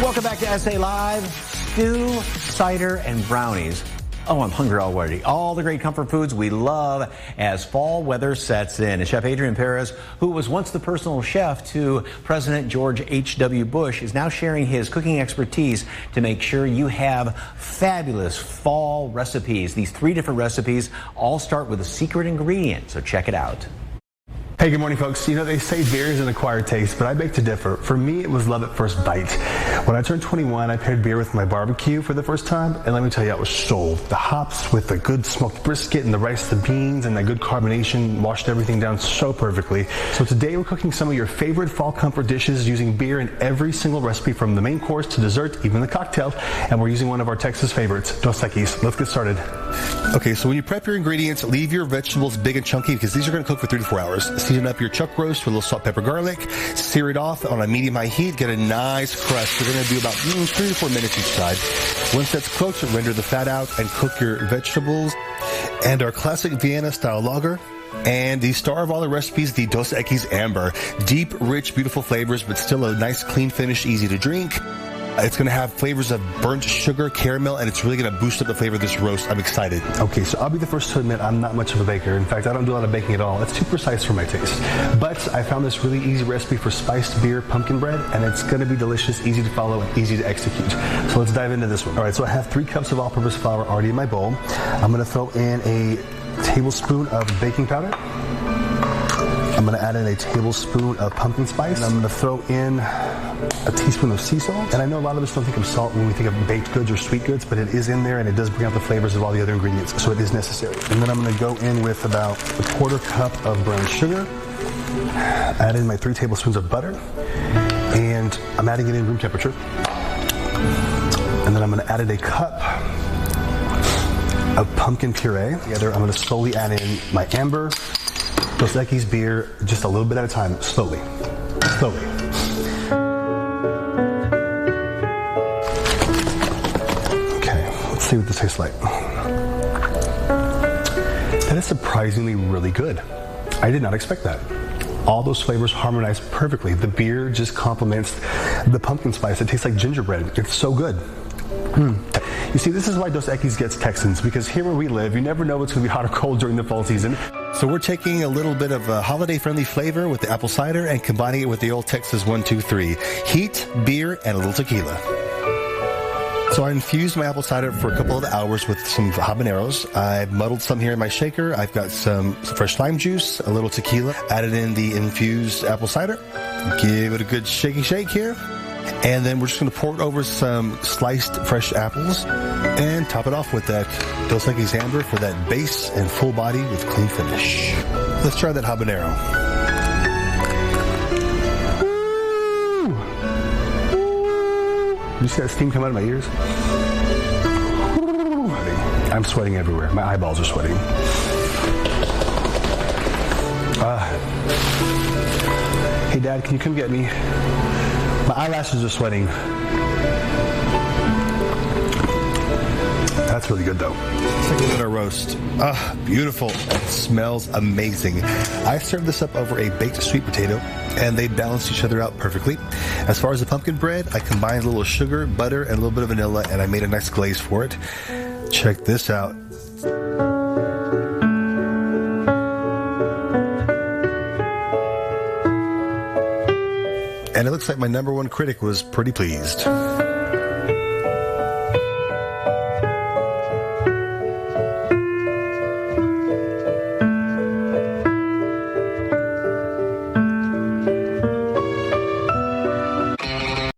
Welcome back to SA Live. Stew, cider, and brownies. Oh, I'm hungry already. All the great comfort foods we love as fall weather sets in. And Chef Adrian, who was once the personal chef to President George H.W. Bush, is now sharing his cooking expertise to make sure you have fabulous fall recipes. These 3 different recipes all start with a secret ingredient, so check it out. Hey, good morning, folks. You know, they say beer is an acquired taste, but I beg to differ. For me, it was love at first bite. When I turned 21, I paired beer with my barbecue for the first time, and let me tell you, I was sold. The hops with the good smoked brisket and the rice, the beans, and that good carbonation washed everything down so perfectly. So today, we're cooking some of your favorite fall comfort dishes using beer in every single recipe, from the main course to dessert, even the cocktail, and we're using one of our Texas favorites, Dos Equis. Let's get started. Okay, so when you prep your ingredients, leave your vegetables big and chunky because these are going to cook for 3 to 4 hours. Season up your chuck roast with a little salt, pepper, garlic. Sear it off on a medium-high heat. Get a nice crust. We're going to do about 3 to 4 minutes each side. Once that's cooked, render the fat out and cook your vegetables. And our classic Vienna-style lager. And the star of all the recipes, the Dos Equis Amber. Deep, rich, beautiful flavors, but still a nice, clean finish, easy to drink. It's going to have flavors of burnt sugar, caramel, and it's really going to boost up the flavor of this roast. I'm excited. Okay, so I'll be the first to admit I'm not much of a baker. In fact, I don't do a lot of baking at all. It's too precise for my taste. But I found this really easy recipe for spiced beer pumpkin bread, and it's going to be delicious, easy to follow, and easy to execute. So let's dive into this one. All right, so I have 3 cups of all-purpose flour already in my bowl. I'm going to throw in a tablespoon of baking powder. I'm going to add in a tablespoon of pumpkin spice. And I'm going to throw in a teaspoon of sea salt. And I know a lot of us don't think of salt when we think of baked goods or sweet goods, but it is in there and it does bring out the flavors of all the other ingredients, so it is necessary. And then I'm going to go in with about a 1/4 cup of brown sugar. Add in my 3 tablespoons of butter. And I'm adding it in room temperature. And then I'm going to add in a cup of pumpkin puree. Together, I'm going to slowly add in my amber, Dos Equis beer, just a little bit at a time, slowly. Okay, let's see what this tastes like. That is surprisingly really good. I did not expect that. All those flavors harmonize perfectly. The beer just complements the pumpkin spice. It tastes like gingerbread. It's so good. You see, this is why Dos Equis gets Texans, because here where we live, you never know what's going to be hot or cold during the fall season. So we're taking a little bit of a holiday-friendly flavor with the apple cider and combining it with the old Texas 1, 2, 3. Heat, beer, and a little tequila. So I infused my apple cider for a couple of hours with some habaneros. I've muddled some here in my shaker. I've got some fresh lime juice, a little tequila, added in the infused apple cider. Give it a good shaky shake here. And then we're just going to pour it over some sliced fresh apples and top it off with that Dos Equis Amber for that base and full body with clean finish. Let's try that habanero. You see that steam come out of my ears? I'm sweating everywhere. My eyeballs are sweating. Hey, Dad, can you come get me? My eyelashes are sweating. That's really good, though. Let's take a look at our roast. Beautiful. It smells amazing. I served this up over a baked sweet potato, and they balanced each other out perfectly. As far as the pumpkin bread, I combined a little sugar, butter, and a little bit of vanilla, and I made a nice glaze for it. Check this out. And it looks like my #1 critic was pretty pleased.